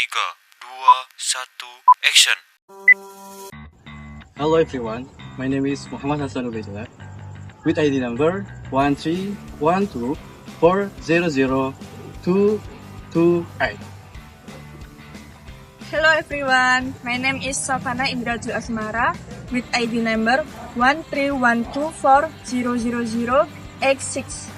3, 2, 1, action. Hello everyone, my name is Muhammad Hassan Ubaidillah with ID number 13124000228. Hello everyone, my name is Savana Indrajul Asmara with ID number 131240000x6.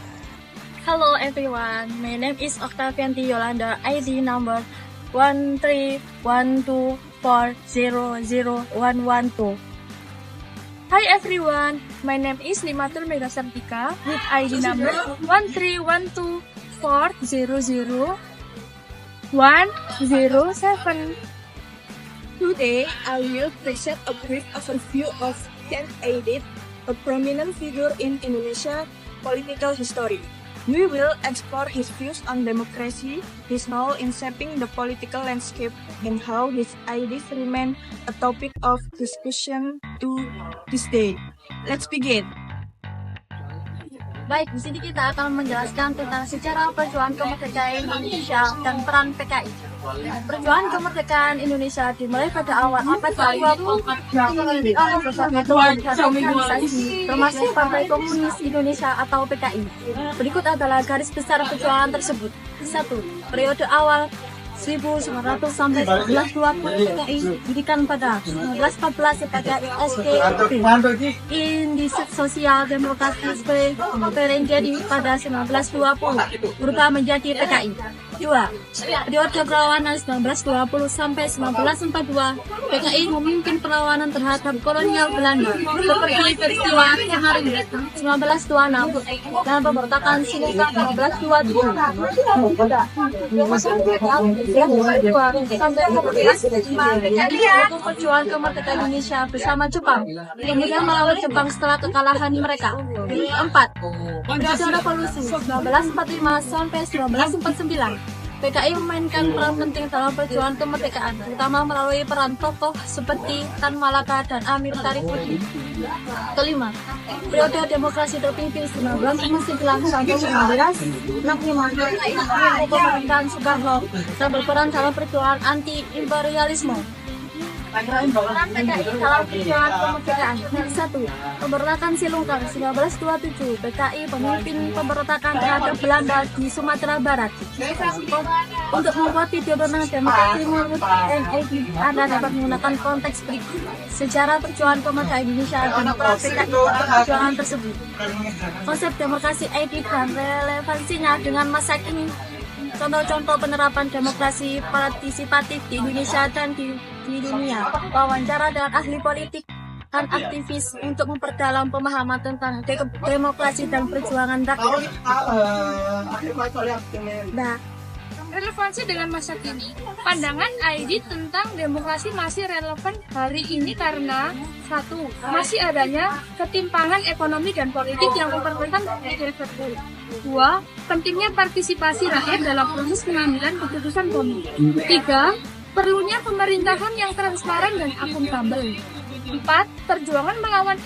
Hello everyone, my name is Octavianti Yolanda, ID number 13124001112. Hi everyone, my name is Limatul Megasartika with ID number 13124000107. Today, I will present a brief overview of Ken Aidit, a prominent figure in Indonesia political history. We will explore his views on democracy, his role in shaping the political landscape, and how his ideas remain a topic of discussion to this day. Let's begin. Baik, di sini kita akan menjelaskan tentang sejarah perjuangan kemerdekaan Indonesia dan peran PKI. Perjuangan kemerdekaan Indonesia dimulai pada awal abad ke-20 oleh berbagai organisasi, termasuk Partai Komunis Indonesia atau PKI. Berikut adalah garis besar perjuangan tersebut. 1. Periode awal 1900 sampai 1920 PKI didirikan pada 1914 sebagai SDIP, Indisik Sosial Demokratis Perengedi pada 1920 berubah menjadi PKI. 2. Periode perlawanan 1920 sampai 1942 PKI memimpin perlawanan terhadap kolonial Belanda seperti peristiwa Kemarin 1926 dan pemberontakan Singkat 1927. Perjuangan kemerdekaan Indonesia bersama Jepang, kemudian melawan Jepang setelah kekalahan mereka. 4. Periode revolusi 1945 sampai 1949. PKI memainkan peran penting dalam perjuangan kemerdekaan, terutama melalui peran tokoh seperti Tan Malaka dan Amir Tarifuddin. 5. Periode demokrasi terpimpin 1959 sampai 1965. Pemerintahan Soekarno dan berperan dalam perjuangan anti-imperialisme. Peran PKI dalam perjuangan kemerdekaan. 1. Pemberontakan Silungkang 1927. PKI pemimpin pemberontakan terhadap Belanda di Sumatera Barat. Untuk membuat video tentang demokrasi menurut NID, Anda dapat menggunakan konteks berikut: sejarah perjuangan kemerdekaan Indonesia dan peran PKI dalam perjuangan tersebut, konsep demokrasi ID dan relevansinya dengan masa kini, contoh-contoh penerapan demokrasi partisipatif di Indonesia dan di dunia, wawancara dengan ahli politik dan aktivis untuk memperdalam pemahaman tentang demokrasi dan perjuangan rakyat. Relevansi dengan masa kini, pandangan ID tentang demokrasi masih relevan hari ini karena 1. Masih adanya ketimpangan ekonomi dan politik yang memperlukan reformasi. 2. Pentingnya partisipasi rakyat dalam proses pengambilan keputusan politik. 3. Perlunya pemerintahan yang transparan dan akuntabel. 4. Perjuangan melawan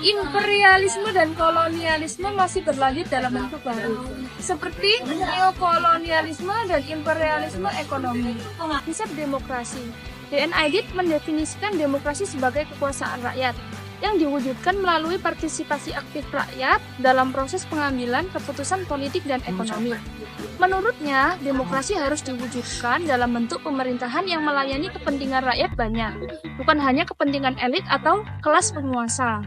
imperialisme dan kolonialisme masih berlanjut dalam bentuk baru, seperti neokolonialisme dan imperialisme ekonomi. Konsep demokrasi. DNID mendefinisikan demokrasi sebagai kekuasaan rakyat yang diwujudkan melalui partisipasi aktif rakyat dalam proses pengambilan keputusan politik dan ekonomi. Menurutnya, demokrasi harus diwujudkan dalam bentuk pemerintahan yang melayani kepentingan rakyat banyak, bukan hanya kepentingan elit atau kelas penguasa.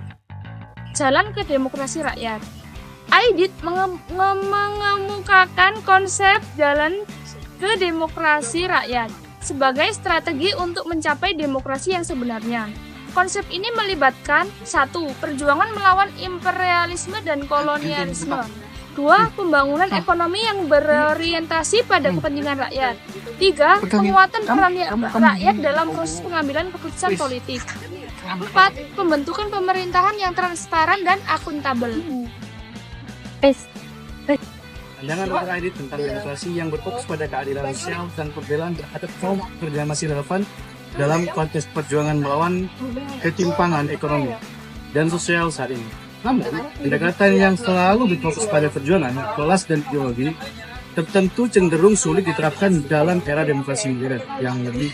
Jalan ke demokrasi rakyat. Aidit mengemukakan konsep jalan ke demokrasi rakyat sebagai strategi untuk mencapai demokrasi yang sebenarnya. Konsep ini melibatkan 1. Perjuangan melawan imperialisme dan kolonialisme. 2. Pembangunan ekonomi yang berorientasi pada kepentingan rakyat. 3. Penguatan peran rakyat dalam proses pengambilan keputusan politik. 4. Pembentukan pemerintahan yang transparan dan akuntabel. Pandangan Dr. Aidit tentang demokrasi yang berfokus pada keadilan sosial dan pembelaan terhadap kaum pekerja masih relevan dalam konteks perjuangan melawan ketimpangan ekonomi dan sosial saat ini. Namun, pendekatan yang selalu berfokus pada perjuangan, kelas dan ideologi tertentu cenderung sulit diterapkan dalam era demokrasi modern yang lebih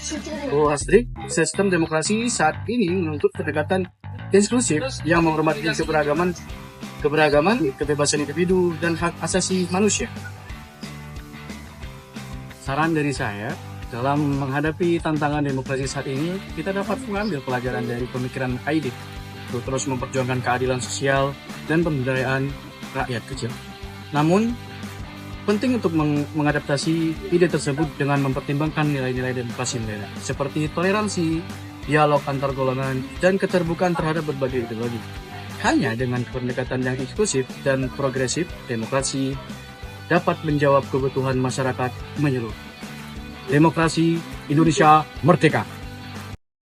strict. Sistem demokrasi saat ini menuntut pendekatan inklusif yang menghormati keberagaman, kebebasan individu, dan hak asasi manusia. Saran dari saya, dalam menghadapi tantangan demokrasi saat ini, kita dapat mengambil pelajaran dari pemikiran Aidit untuk terus memperjuangkan keadilan sosial dan pemberdayaan rakyat kecil. Namun, penting untuk mengadaptasi ide tersebut dengan mempertimbangkan nilai-nilai demokrasi lainnya, seperti toleransi, dialog antar golongan, dan keterbukaan terhadap berbagai ideologi. Hanya dengan pendekatan yang inklusif dan progresif, demokrasi dapat menjawab kebutuhan masyarakat menyeluruh. Demokrasi Indonesia merdeka!